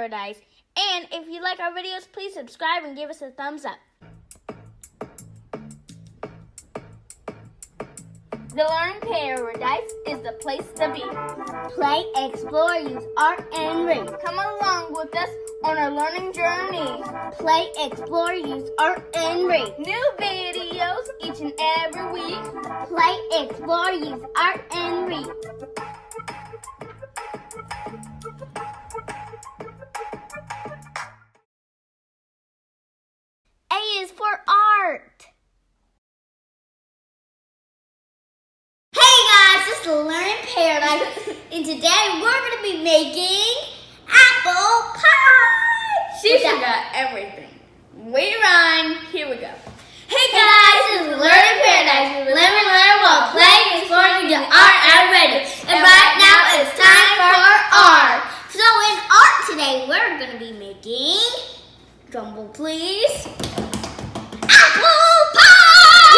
Paradise. And if you like our videos, please subscribe and give us a thumbs up. The Learning Paradise is the place to be. Play, explore, use art, and read. Come along with us on our learning journey. Play, explore, use art, and read. New videos each and every week. Play, explore, use art, and read. A is for art. Hey guys, this is Learning PEARadise, and today we're going to be making apple pie. She got everything. Wait around, here we go. Hey guys, this is Learning PEARadise. We live and learn while playing, exploring, the art, and ready. And right now it's time for art. So in art today, we're going to be making, drumroll please, apple pie!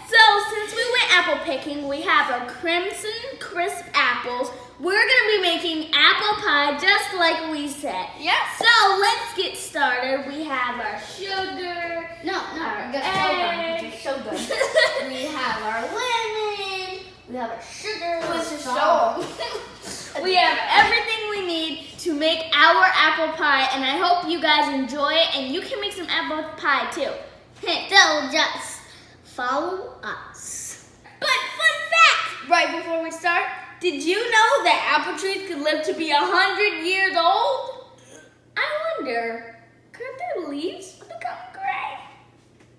So since we went apple picking, we have our crimson crisp apples. We're going to be making apple pie just like we said. Yes. So let's get started. We have our sugar. Our egg. sugar. We have our lemon. We have our sugar. Let's just show them. We have everything we need to make our apple pie, and I hope you guys enjoy it, and you can make some apple pie too. So just follow us. But fun fact, right before we start, did you know that apple trees could live to be 100 years old? I wonder, could their leaves become gray?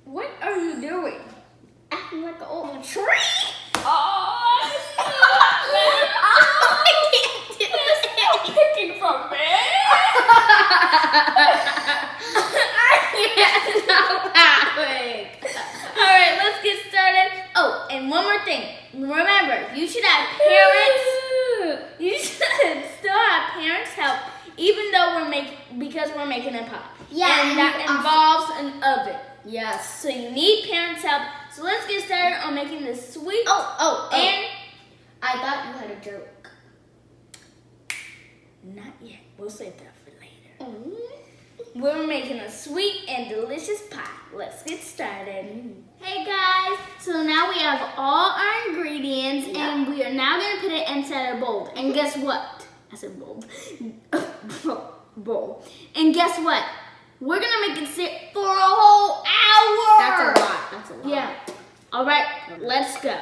What are you doing? Acting like an old tree. Oh, I can't do this. still picking from me. I can't stop laughing. All right, let's get started. Oh, and one more thing. Remember, you should have parents. You should still have parents help, even though because we're making a pie. Yeah, and that involves an oven. Yes. So you need parents' help. So let's get started on making this sweet. Oh. And I thought you had a joke. not yet. We'll save that for later. We're making a sweet and delicious pie. Let's get started. Hey guys, so now we have all our ingredients and we are now going to put it inside a bowl. And guess what? I said bowl. Bowl. And guess what? We're going to make it sit for a whole hour. That's a lot. Yeah. All right, let's go.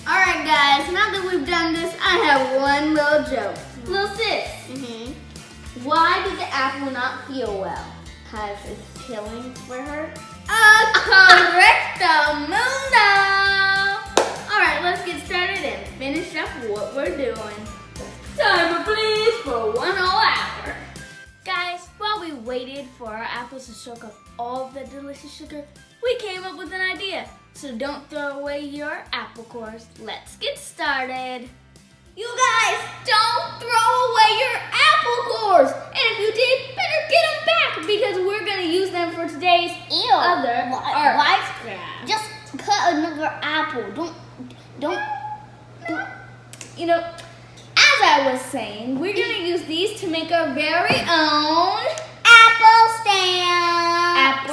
Alright guys, now that we've done this, I have one little joke. Little sis, why did the apple not feel well? Because it's killing for her. Correcto mundo! Alright, let's get started and finish up what we're doing. Timer please for 1 whole hour. Guys, while we waited for our apples to soak up all of the delicious sugar, we came up with an idea. So don't throw away your apple cores. Let's get started. You guys, don't throw away your apple cores. And if you did, better get them back because we're going to use them for today's other art. Why? Just put another apple. Don't. You know, as I was saying, we're going to use these to make our very own Apple stamps.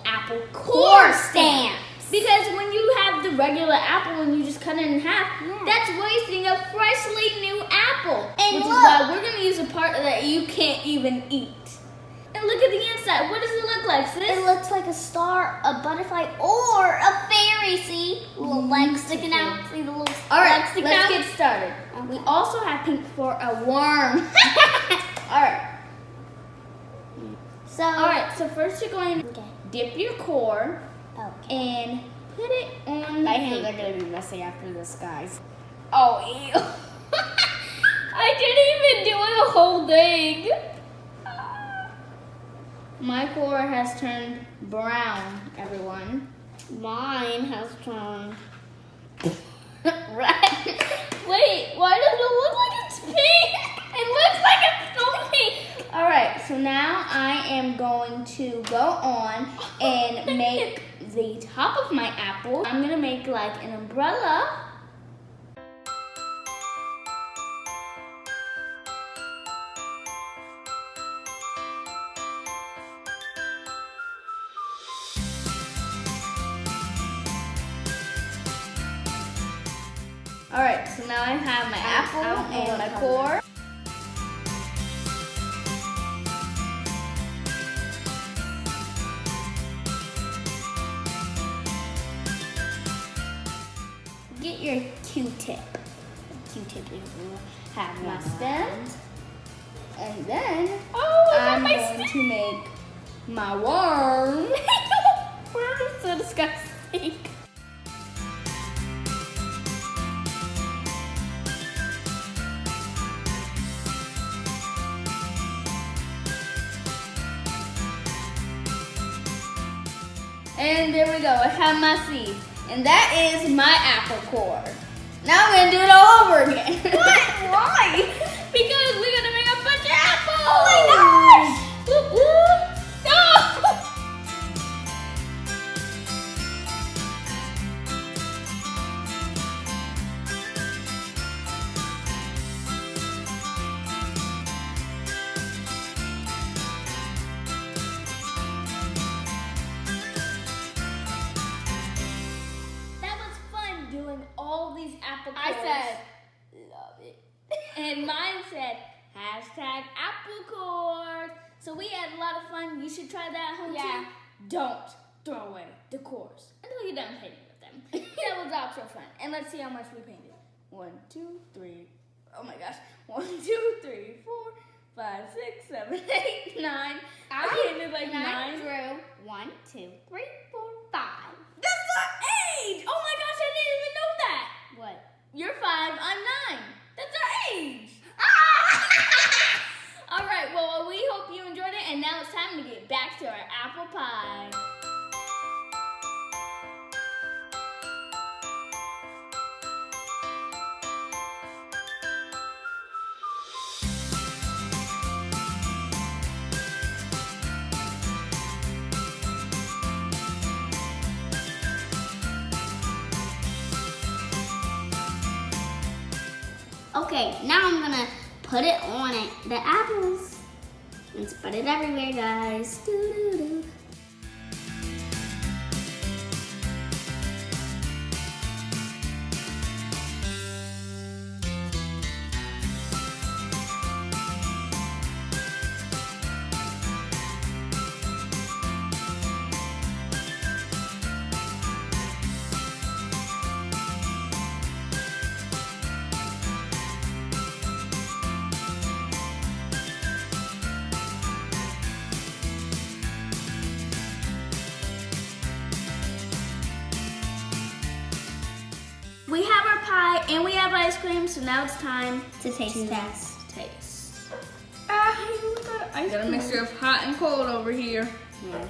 apple core stamps. Because when you have the regular apple and you just cut it in half, that's wasting a freshly new apple. And which look. is why we're going to use a part that you can't even eat. And look at the inside. What does it look like, sis? It looks like a star, a butterfly, or a fairy. See? Little legs sticking out. See the little All right, legs sticking let's out? get started. We also have pink for a worm. All right. So first you're going to dip your core and put it on My the hands are paper. going to be messy after this, guys. Oh, ew. I didn't even do the whole thing. My core has turned brown, everyone. Mine has turned Red. Wait, why does it look like it's pink? It looks like it's so pink. All right, so now I am going to go on and make the top of my apple. I'm gonna make like an umbrella. All right, so now I have my apple and my core. Get your Q-tip. Q-tip is gonna have my stem. And then I'm going to make my worm. Worm is so disgusting. And there we go, I have my seed. And that is my apple core. Now I'm gonna do it all over again. What? Why? Because we're gonna make a bunch of apples. Oh my gosh! Whoop, whoop. No! That was fun doing all these apple cores. I said, love it. And mine said, #apple cord. So we had a lot of fun. You should try that at home Yeah. too. Don't throw away the cores until you're done painting with them. That was also fun. And let's see how much we painted. 1, 2, 3. Oh my gosh. 1, 2, 3, 4, 5, 6, 7, 8, 9. I painted like 9. Through 1, 2, 3, 4, 5. That's our age! Oh my gosh, I didn't even know that. What? You're 5, I'm 9. That's our age. All right, well, we hope you enjoyed it, and now it's time to get back to our apple pie. Okay, now I'm gonna put it on it, the apples, and spread it everywhere, guys. Doo-doo-doo. We have our pie, and we have ice cream, so now it's time To taste test. taste. We got ice Got a mixture of hot and cold over here. Yeah.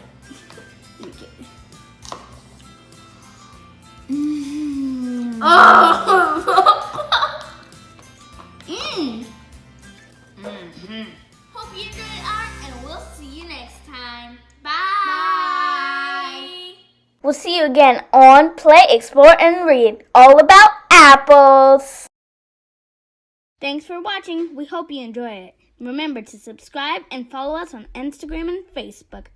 Hope you enjoyed art, and we'll see you next time. Bye. We'll see you again on Play, Explore, and Read, all about apples. Thanks for watching. We hope you enjoy it. Remember to subscribe and follow us on Instagram and Facebook.